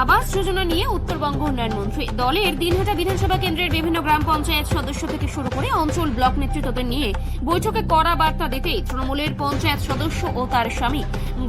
আবাস যোজনা নিয়ে উত্তরবঙ্গ উন্নয়ন মন্ত্রী দলের দিনহাটা বিধানসভা কেন্দ্রের বিভিন্ন গ্রাম পঞ্চায়েত সদস্য থেকে শুরু করে অঞ্চল ব্লক নেতৃত্বদের নিয়ে বৈঠকে কড়া বার্তা দিতেই তৃণমূলের পঞ্চায়েত সদস্য ও তার স্বামী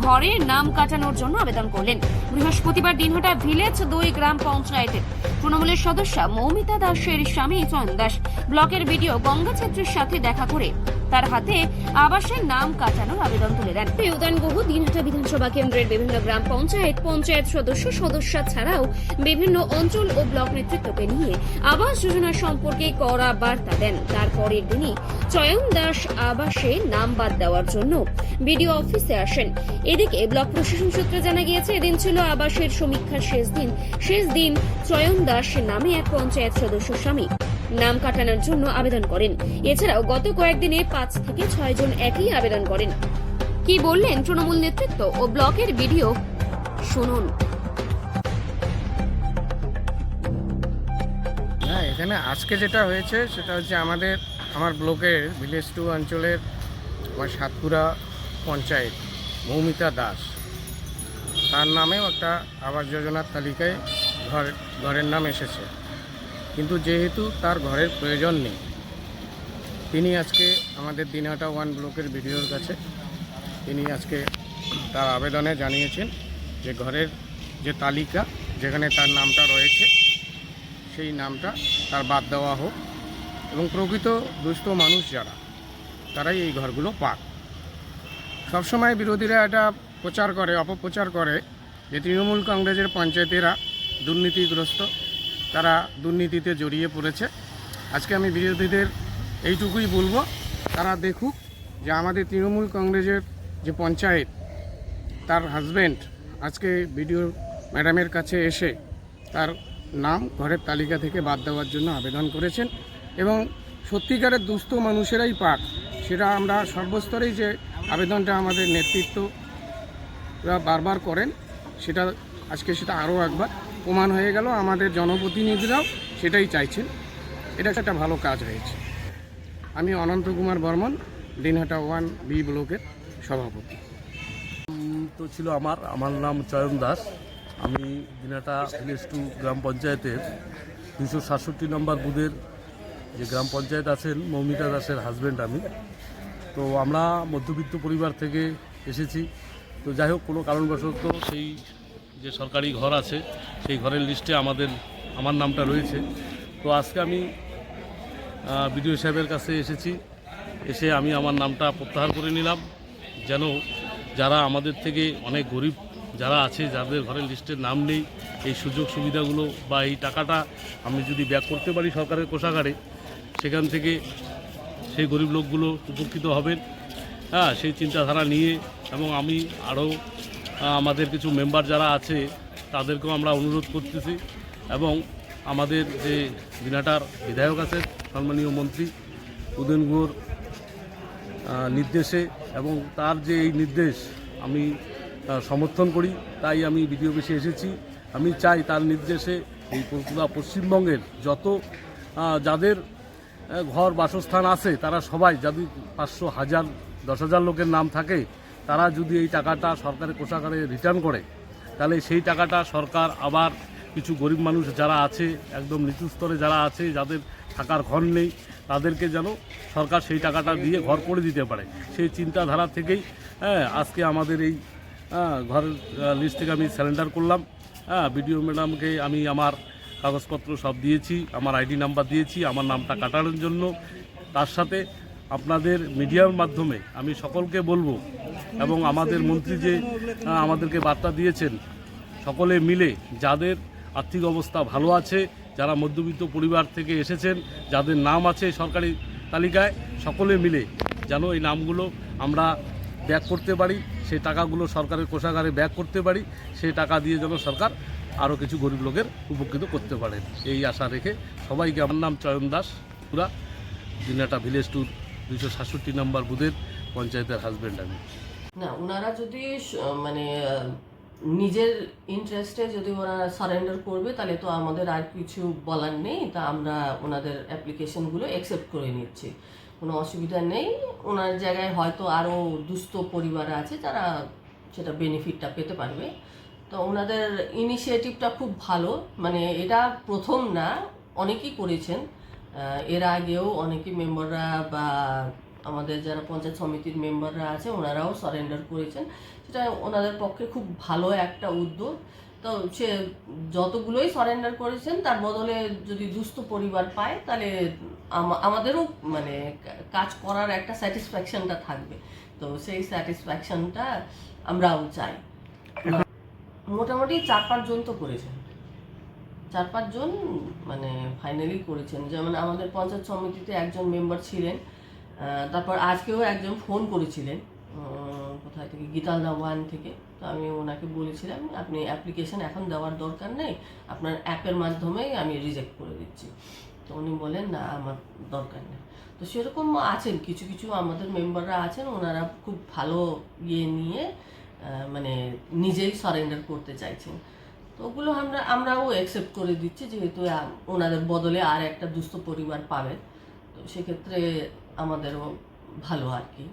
ঘরের নাম কাটানোর জন্য আবেদন করলেন। বৃহস্পতিবার দিনহাটা ভিলেজ 2 গ্রাম পঞ্চায়েতের তৃণমূলের সদস্য মৌমিতা দাসের স্বামী চয়ন দাস ব্লকের বিডিও গঙ্গা ছেত্রীর সাথে দেখা করে তার হাতে আবাসের নাম কাটানোর আবেদন তুলে দেন। উদয়নগুহ দিনহাটা বিধানসভা কেন্দ্রের বিভিন্ন গ্রাম পঞ্চায়েত সদস্য ছাড়াও বিভিন্ন অঞ্চল ও ব্লক নেতৃত্বকে নিয়ে আবাস যোজনা সম্পর্কে কড়া বার্তা দেন। তারপরের দিনই চয়ন দাস আবাসে নাম বাদ দেওয়ার জন্য বিডিও অফিসে আসেন। এদিকে ব্লক প্রশাসন সূত্রে জানা গিয়েছে, এদিন ছিল আবাসের সমীক্ষার শেষ দিন চয়ন দাস নামে এক পঞ্চায়েত সদস্য স্বামী নাম কাটানোর জন্য আবেদন করেন। এছাড়াও গত কয়েকদিনে 5 থেকে 6 জন একই আবেদন করেন। কি বললেন তৃণমূল নেতৃত্ব ও ব্লকের বিডিও, শুনুন। হ্যাঁ, এখানে আজকে যেটা হয়েছে সেটা হচ্ছে আমার ব্লকের ভিলেজ 2 অঞ্চলের আমার সাতপুরা পঞ্চায়েত মৌমিতা দাস, তার নামেও একটা আবাস যোজনার তালিকায় ঘরের নাম এসেছে, কিন্তু যেহেতু তার ঘরের প্রয়োজন নেই, তিনি আজকে আমাদের দিনহাটা 1 ব্লকের বিডিওর কাছে তিনি আজকে তার আবেদনে জানিয়েছেন যে ঘরের যে তালিকা যেখানে তার নামটা রয়েছে সেই নামটা তার বাদ দেওয়া হোক এবং প্রকৃত দুস্থ মানুষ যারা তারাই এই ঘরগুলো পাক। সবসময় বিরোধীরা এটা অপপ্রচার করে যে তৃণমূল কংগ্রেসের পঞ্চায়েতেরা দুর্নীতিগ্রস্ত, তারা দুর্নীতিতে জড়িয়ে পড়েছে। আজকে আমি বিরোধীদের এইটুকুই বলবো, তারা দেখুক যে আমাদের তৃণমূল কংগ্রেসের যে পঞ্চায়েত, তার হাজব্যান্ড আজকে বিডিও ম্যাডামের কাছে এসে তার নাম ঘরের তালিকা থেকে বাদ দেওয়ার জন্য আবেদন করেছেন এবং সত্যিকারের দুস্থ মানুষেরাই পাক, সেটা আমরা সর্বস্তরেই যে আবেদনটা আমাদের নেতৃত্বরা বারবার করেন, সেটা আজকে সেটা আরও একবার প্রমাণ হয়ে গেল। আমাদের জনপ্রতিনিধিরাও সেটাই চাইছেন, এটা একটা ভালো কাজ হয়েছে। আমি অনন্ত কুমার বর্মন, দিনহাটা 1B ব্লকের সভাপতি। তো ছিল আমার নাম চয়ন দাস। আমি দিনহাটা ভিলেজ 2 গ্রাম পঞ্চায়েতের 267 নম্বর বুথের যে গ্রাম পঞ্চায়েত আছেন মৌমিতা দাসের হাজব্যান্ড আমি। তো আমরা মধ্যবিত্ত পরিবার থেকে এসেছি। তো যাই হোক, কোনো কারণবশত সেই যে সরকারি ঘর আছে সেই ঘরের লিস্টে আমার নামটা রয়েছে। তো আজকে আমি বিডিও সাহেবের কাছে এসে আমি আমার নামটা প্রত্যাহার করে নিলাম, যেন যারা আমাদের থেকে অনেক গরিব যারা আছে, যাদের ঘরের লিস্টের নাম নেই, এই সুযোগ সুবিধাগুলো বা এই টাকাটা আমি যদি ব্যাক করতে পারি সরকারের কোষাগারে, সেখান থেকে সেই গরিব লোকগুলো উপকৃত হবেন। সেই চিন্তাধারা নিয়ে এবং আমি আরও আমাদের কিছু মেম্বার যারা আছে তাদেরকেও আমরা অনুরোধ করতেছি এবং আমাদের যে দিনহাটার বিধায়ক আছে সম্মানীয় মন্ত্রী উদয়নগুহর নির্দেশে এবং তার যে এই নির্দেশ আমি সমর্থন করি, তাই আমি বিডিও অফিসে এসেছি। আমি চাই তার নির্দেশে এই পুরো পশ্চিমবঙ্গের যত যাদের ঘর বাসস্থান আছে তারা সবাই, যদি 500, 1000, 10,000 লোকের নাম থাকে, তারা যদি এই টাকাটা সরকারের কোষাগারে রিটার্ন করে, তাহলে সেই টাকাটা সরকার আবার কিছু গরিব মানুষ যারা আছে, একদম নিচু স্তরে যারা আছে, যাদের থাকার ঘর নেই, তাদেরকে যেন সরকার সেই টাকাটা দিয়ে ঘর করে দিতে পারে, সেই চিন্তাধারা থেকেই আজকে আমাদের এই ঘরের লিস্ট থেকে আমি স্যারেন্ডার করলাম। বিডিও ম্যাডামকে আমি আমার কাগজপত্র সব দিয়েছি, আমার আইডি নাম্বার দিয়েছি আমার নামটা কাটানোর জন্য। তার সাথে আপনাদের মিডিয়ার মাধ্যমে আমি সকলকে বলবো এবং আমাদের মন্ত্রী যে আমাদেরকে বার্তা দিয়েছেন, সকলে মিলে যাদের আর্থিক অবস্থা ভালো আছে, যারা মধ্যবিত্ত পরিবার থেকে এসেছেন, যাদের নাম আছে সরকারি তালিকায়, সকলে মিলে যেন এই নামগুলো আমরা ব্যাক করতে পারি, সেই টাকাগুলো সরকারের কোষাগারে ব্যাক করতে পারি, সেই টাকা দিয়ে যেন সরকার আরও কিছু গরিব লোকের উপকৃত করতে পারেন, এই আশা রেখে সবাইকে। আমার নাম চয়ন দাস, পুরা দিনহাটা ভিলেজ 2 267 নম্বর বুথের পঞ্চায়েতের হাজব্যান্ড আমি। না, ওনারা যদি মানে নিজের ইন্টারেস্টে যদি ওরা সারেন্ডার করবে, তাহলে তো আমাদের আর কিছু বলার নেই। তা আমরা ওনাদের অ্যাপ্লিকেশনগুলো অ্যাকসেপ্ট করে নিচ্ছি, কোনো অসুবিধা নেই। ওনার জায়গায় হয়তো আরও দুস্থ পরিবার আছে যারা সেটা বেনিফিটটা পেতে পারবে। তো ওনাদের ইনিশিয়েটিভটা খুব ভালো, মানে এটা প্রথম না, অনেকেই করেছেন। এর আগেও অনেকেই মেম্বাররা বা আমাদের যারা পঞ্চায়েত সমিতির মেম্বাররা আছে ওনারাও সারেন্ডার করেছেন। সেটা ওনাদের পক্ষে খুব ভালো একটা উদ্যোগ। তো সে যতগুলোই সারেন্ডার করেছেন তার বদলে যদি দুস্থ পরিবার পায় তাহলে আমাদেরও মানে কাজ করার একটা স্যাটিসফ্যাকশনটা থাকবে। তো সেই স্যাটিসফ্যাকশনটা আমরাও চাই। মোটামুটি 4-5 জন তো করেছেন, 4-5 জন মানে ফাইনালি করেছেন। যেমন আমাদের পঞ্চায়েত সমিতিতে একজন মেম্বার ছিলেন, তারপর আজকেও একজন ফোন করেছিলেন কোথায় থেকে, গীতালদা 1 থেকে। তো আমি ওনাকে বলেছিলাম আপনি অ্যাপ্লিকেশন এখন দেওয়ার দরকার নেই, আপনার অ্যাপের মাধ্যমেই আমি রিজেক্ট করে দিচ্ছি। তো উনি বলেন না আমার দরকার নেই। তো সেরকম আছেন কিছু কিছু আমাদের মেম্বাররা আছেন, ওনারা খুব ভালো নিয়ে মানে নিজেই সারেন্ডার করতে চাইছেন। তো ওগুলো আমরাও অ্যাকসেপ্ট করে দিচ্ছি, যেহেতু ওনাদের বদলে আর একটা দুস্থ পরিবার পাবে। তো সেক্ষেত্রে আমাদেরও ভালো আর কি।